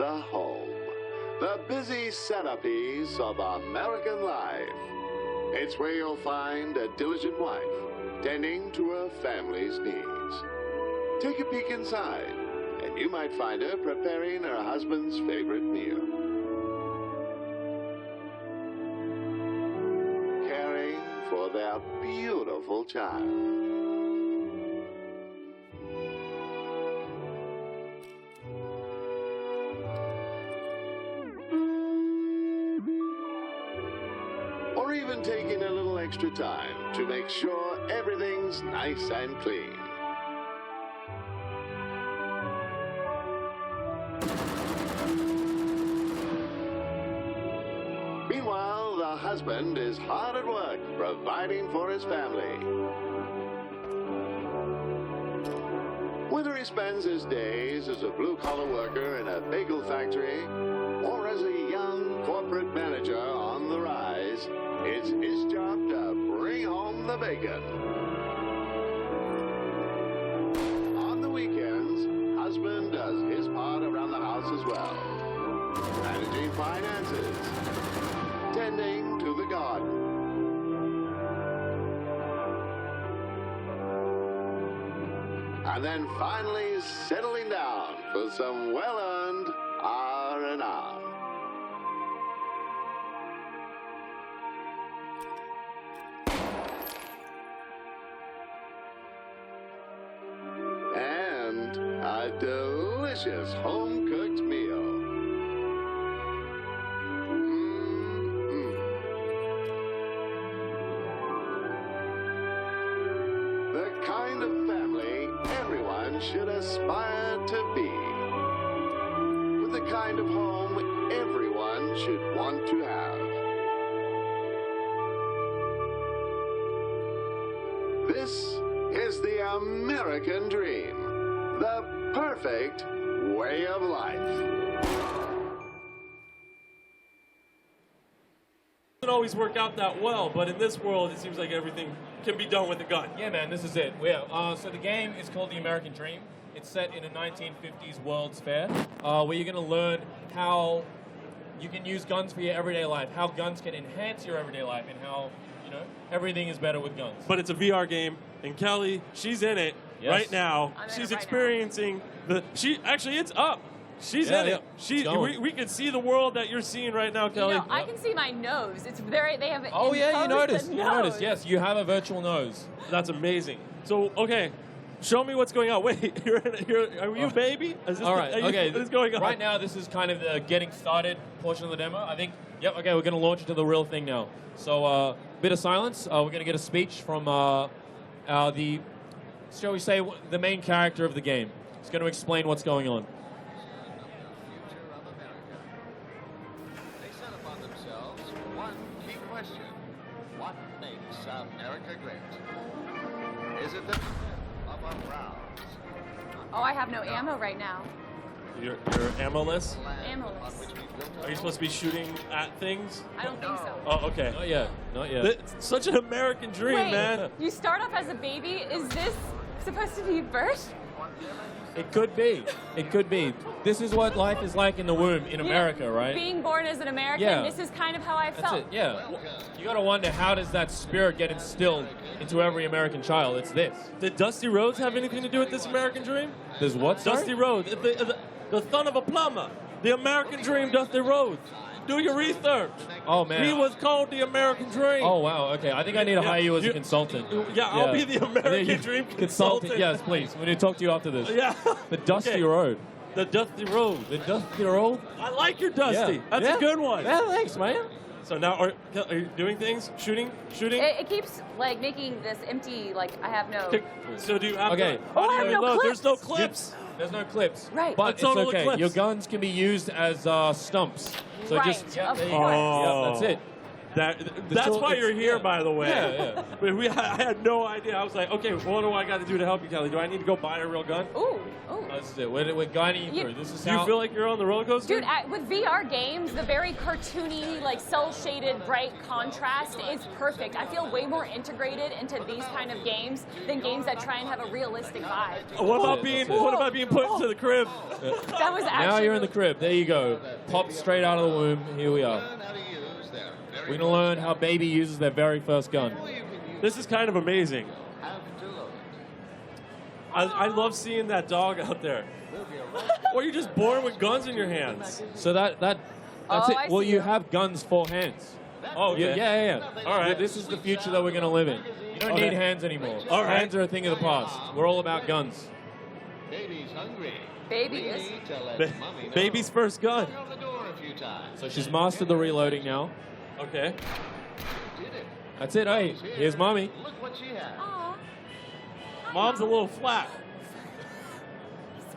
the home, the busy centerpiece of American life. It's where you'll find a diligent wife tending to her family's needs. Take a peek inside, and you might find her preparing her husband's favorite meal. Caring for their beautiful child. Or even taking a little extra time to make sure everything's nice and clean. Meanwhile, the husband is hard at work providing for his family. Whether he spends his days as a blue-collar worker in a bagel factory or as a young corporate manager on the rise, it's his job to bring home the bacon. On the weekends, husband does his part around the house as well. Managing finances, tending to the garden. And then finally settling down for some well-earned R&R. And a delicious home-cooked meal. The kind of family everyone should aspire to be. With the kind of home everyone should want to have. This is the American dream. The perfect way of life. Doesn't always work out that well, but in this world, it seems like everything can be done with a gun. Yeah, man, this is it. So the game is called The American Dream. It's set in a 1950s World's Fair, where you're going to learn how you can use guns for your everyday life, how guns can enhance your everyday life, and how, you know, everything is better with guns. But it's a VR game, and Kelly, she's in it right now. She's experiencing it's up. She's in it. We can see the world that you're seeing right now, Kelly. You know, I can see my nose. It's very. They have. Oh yeah, you noticed. You noticed. Yes, you have a virtual nose. That's amazing. So okay, show me what's going on. Wait, are you a baby? All right. Okay. What is going on? Right now, this is kind of the getting started portion of the demo. I think. Yep. Okay, we're going to launch into the real thing now. So, bit of silence. We're going to get a speech from the, shall we say, the main character of the game. He's going to explain what's going on. What makes America great? Is it the of our brows? Oh, I have no ammo right now. You're ammo-less? Ammo-less. Are you supposed to be shooting at things? I don't think so. Oh, okay. Not yet. Not yet. It's such an American dream, Wait, man. you start off as a baby. Is this supposed to be birth? It could be. It could be. This is what life is like in the womb in America, right? Being born as an American, this is kind of how I felt. That's it, yeah. You gotta wonder, how does that spirit get instilled into every American child? It's this. Did Dusty Rhodes have anything to do with this American dream? There's what, sorry? Dusty Rhodes, the son of a plumber. The American dream, Dusty Rhodes. Do your research. Oh, man. He was called the American dream. Oh, wow. Okay. I think I need to hire you as a consultant. Yeah, I'll be the American dream consultant. Yes, please. We need to talk to you after this. Yeah. The Dusty Road. The Dusty Road. The Dusty Road? I like your Dusty. Yeah. That's a good one. Yeah, thanks, man. So now, are you doing things? Shooting? It keeps, like, making this empty, like, I have no... So do you have to... Oh, I have no clips. There's no clips. There's no clips. Right. But it's okay. Clips. Your guns can be used as stumps. So right. just... Of course. Yeah, that's it. That's why you're here, by the way. Yeah. But I had no idea. I was like, okay, what do I got to do to help you, Kelly? Do I need to go buy a real gun? Ooh. This is it. We're guiding you through. This is Do you feel like you're on the roller coaster? Dude, with VR games, the very cartoony, like cel-shaded, bright contrast is perfect. I feel way more integrated into these kind of games than games that try and have a realistic vibe. What about being put into the crib? That was actually. Now you're in the crib. There you go. Popped straight out of the womb. Here we are. We're going to learn how baby uses their very first gun. This is kind of amazing. I love seeing that dog out there. Or you're just born with guns in your hands. So that's it. Well, you have guns for hands. Oh, okay. Yeah. All right. This is the future that we're going to live in. You don't need hands anymore. All right. Hands are a thing of the past. We're all about guns. Baby's hungry. Baby's first gun. So she's mastered the reloading now. Okay. That's it. Hey, here's mommy. Look what she has. Mom's a little flat.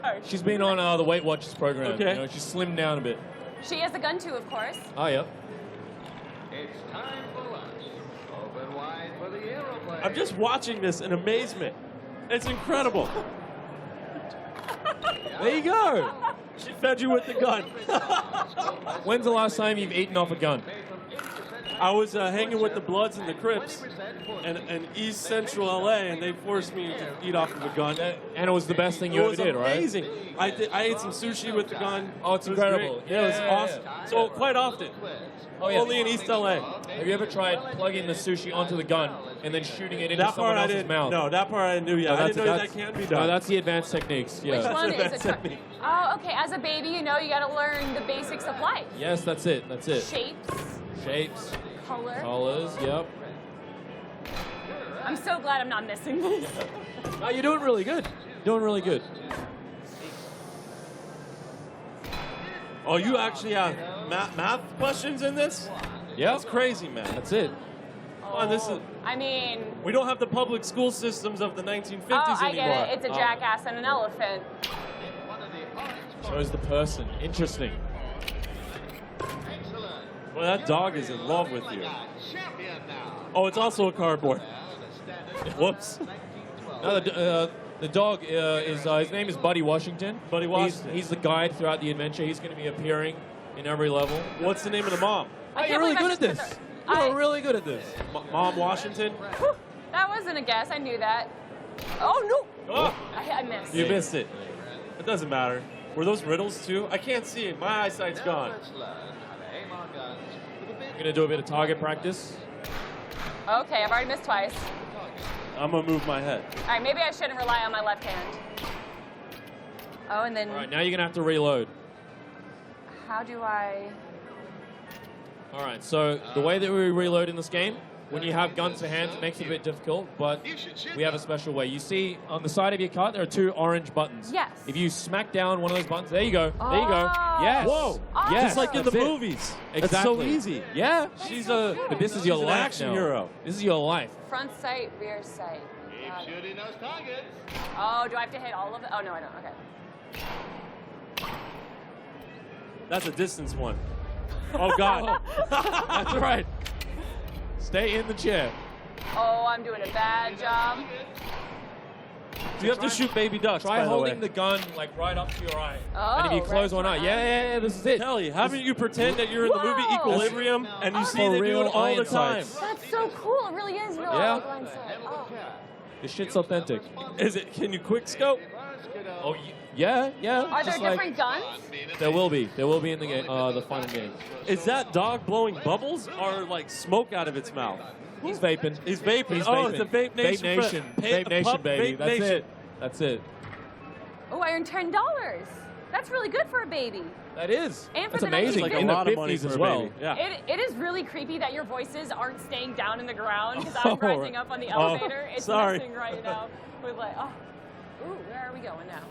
Sorry. She's been on the Weight Watchers program. Okay. You know, she's slimmed down a bit. She has a gun too, of course. Oh, yeah. It's time for lunch. Open wide for the aeroplane. I'm just watching this in amazement. It's incredible. There you go. She fed you with the gun. When's the last time you've eaten off a gun? I was hanging with the Bloods and the Crips in East Central LA, and they forced me to eat off of a gun. And it was the best thing you It ever was did, right? amazing. I ate some sushi with the gun. Oh, it's It was incredible. great. Yeah, it was awesome. So quite often. Oh, yeah. Only in East LA. Have you ever tried plugging the sushi onto the gun and then shooting it into That someone part I else's didn't. mouth? No, that part I didn't do yet. I didn't know that can be done. No, that's the advanced techniques. Yeah. Which one is advanced it? technique. Oh, okay. As a baby, you know, you got to learn the basics of life. Yes, that's it. That's it. Shapes, Colors. color. Yep. I'm so glad I'm not missing this. Oh, you're doing really good. Doing really good. Oh, you actually have math questions in this? Yeah. That's crazy, man. That's it. Come on, this is. I mean, We don't have the public school systems of the 1950s I anymore. get it. It's a jackass and an elephant. Shows the person. Interesting. Well, that dog is in love with you. Champion now. Oh, it's also a cardboard. Whoops. No, the dog his name is Buddy Washington. Buddy Washington. He's the guide throughout the adventure. He's going to be appearing in every level. What's the name of the mom? I You're can't really believe good I at just this. put the- You're really good at this. Mom Washington? Whew, that wasn't a guess. I knew that. Oh, no. Oh, I missed. you missed it. It doesn't matter. Were those riddles too? I can't see it. My eyesight's gone. Let's learn how to aim our guns with a bit We're going to do a bit of target practice. Okay, I've already missed twice. I'm gonna move my head. All right, maybe I shouldn't rely on my left hand. Oh, and then All right, now you're going to have to reload. how do I... All right, so the way that we reload in this game, when you have guns to hand, it makes it a bit difficult, but we have a special way. You see on the side of your cart, there are 2 orange buttons. Yes. If you smack down one of those buttons, there you go. There you go. Yes. Whoa. Awesome. Yes, Just like in the that's it. movies. Exactly. That's so easy. Yeah. She's so a. cool. But this is your She's an life action now. hero. This is your life. Front sight, rear sight. Got Keep it. shooting those targets. Oh, do I have to hit all of it? Oh, no, I don't. Okay. That's a distance one. Oh God. That's right. Stay in the chair. Oh, I'm doing a bad job. Do you have to shoot baby ducks? Try by holding the the gun like right up to your eye. Oh, and if you close right one to eye, my yeah, this is it. Kelly, haven't you pretend that you're in the movie Whoa. Equilibrium and you see For they do real it all iron the time? sights. That's so cool. It really is real. Yeah. blind sight. Oh. This shit's authentic. Is it? Can you quick scope? Oh, yeah. Are there Just like- different guns? There will be in the game, the final game. Is that dog blowing bubbles or like smoke out of its mouth? He's vaping. He's vaping. He's Oh, vaping. it's a vape nation. Vape nation. Vape nation, baby. Vape That's nation. it. That's it. Oh, I earned $10. That's really good for a baby. That is. And for That's the amazing. Like a in lot the of money 50s for as a well. baby. Yeah. It is really creepy that your voices aren't staying down in the ground because Oh, I'm rising up on the oh, elevator. It's sorry. messing right now with like, oh, ooh, where are we going now?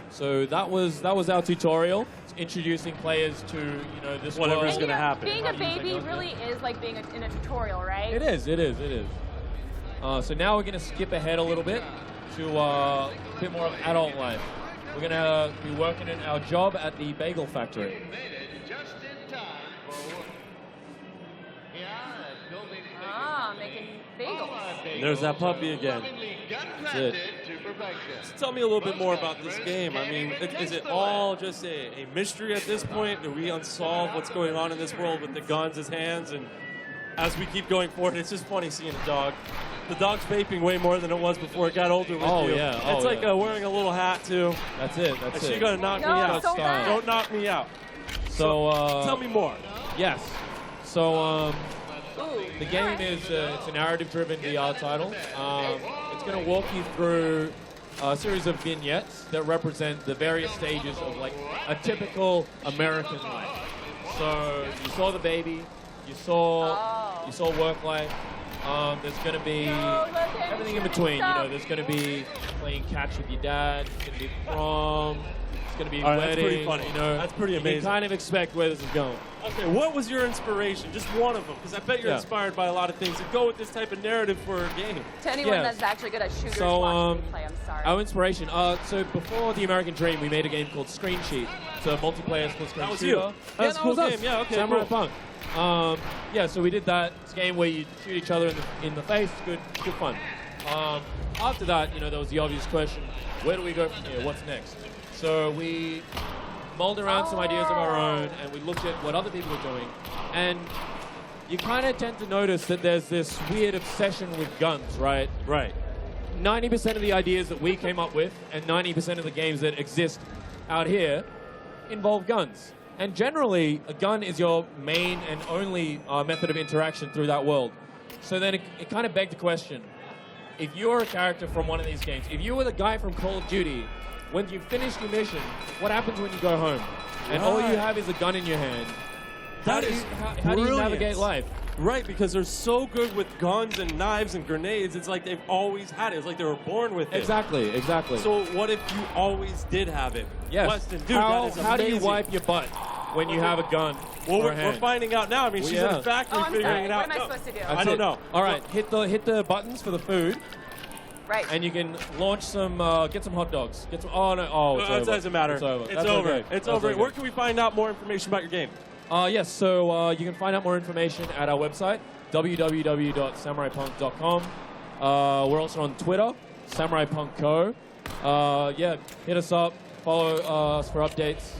So that was our tutorial, introducing players to this Whatever's world. It's gonna happen. Being How a to use baby that gun, really is like being in a tutorial, right? It is. So now we're going to skip ahead a little bit to a bit more of adult life. We're going to be working in our job at the bagel factory. Made it just in time for Bagels. There's that puppy again. That's it. Just tell me a little bit more about this game. I mean, is it all just a mystery at this point? Do we unsolve what's going on in this world with the guns as hands? And as we keep going forward, it's just funny seeing a dog. The dog's vaping way more than it was before it got older with you. Yeah. It's like wearing a little hat, too. That's it. That's She's it. going to knock me out. So bad. Don't knock me out. So Tell me more. Yes. So the game is it's a narrative-driven VR title. It's going to walk you through a series of vignettes that represent the various stages of like a typical American life. So you saw the baby, you saw work life. There's going to be everything in between. You know, there's going to be playing catch with your dad. There's going to be prom. It's going to be All right, wedding. that's pretty funny. You know, That's pretty you amazing. can kind of expect where this is going. Okay, what was your inspiration? Just one of them, because I bet you're inspired by a lot of things to go with this type of narrative for a game. To anyone Yeah. that's actually good at shooters, So, watching me play, I'm sorry. Our inspiration. So before the American Dream, we made a game called Screen Sheet. It's a multiplayer split screen That was shooter. you. That was a cool was us. game. Yeah, okay, Samurai cool. Punk. So we did that. It's a game where you shoot each other in the face. Good fun. After that, you know, there was the obvious question: where do we go from here? What's next? So we mulled around some ideas of our own, and we looked at what other people were doing, and you kind of tend to notice that there's this weird obsession with guns, right? Right. 90% of the ideas that we came up with and 90% of the games that exist out here involve guns. And generally, a gun is your main and only method of interaction through that world. So then it kind of begged the question, if you're a character from one of these games, if you were the guy from Call of Duty, when you finish your mission, what happens when you go home? And all you have is a gun in your hand. How do you navigate life? Right, because they're so good with guns and knives and grenades. It's like they've always had it. It's like they were born with it. Exactly. So what if you always did have it? Yes. Weston, dude, how, that is how do you amazing. wipe your butt when you have a gun? Well, or a we're hand? finding out now. I mean, she's in the factory I'm figuring sorry. it out. What am I supposed to do? I don't know. All right, hit the buttons for the food, Right. and you can launch some, get some hot dogs. Get some. Oh no! Oh, it's It over. doesn't matter. It's over. It's That's over. okay. It's That's over. okay. Where can we find out more information about your game? Yes, so you can find out more information at our website, www.samuraipunk.com. We're also on Twitter, Samurai Punk Co. Hit us up, follow us for updates.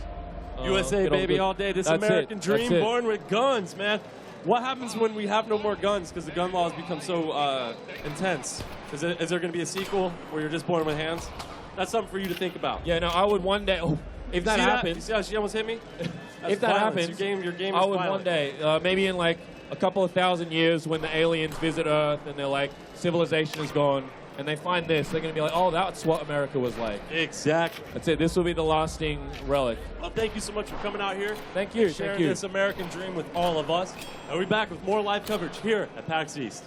USA, get all baby, good- all day. This That's American it. That's dream it. born with guns, man. What happens when we have no more guns because the gun laws become so intense? Is there going to be a sequel where you're just born with hands? That's something for you to think about. Yeah, no, I would one day. Oh, if that You happens, see how she almost hit me? That's if that violence. happens, your game I is would violent. one day, maybe in like a couple of thousand years, when the aliens visit Earth and they're like, civilization is gone, and they find this, they're going to be like, oh, that's what America was like. Exactly. That's it. This will be the lasting relic. Well, thank you so much for coming out here. Thank you. and sharing Thank you. this American dream with all of us. I'll be back with more live coverage here at PAX East.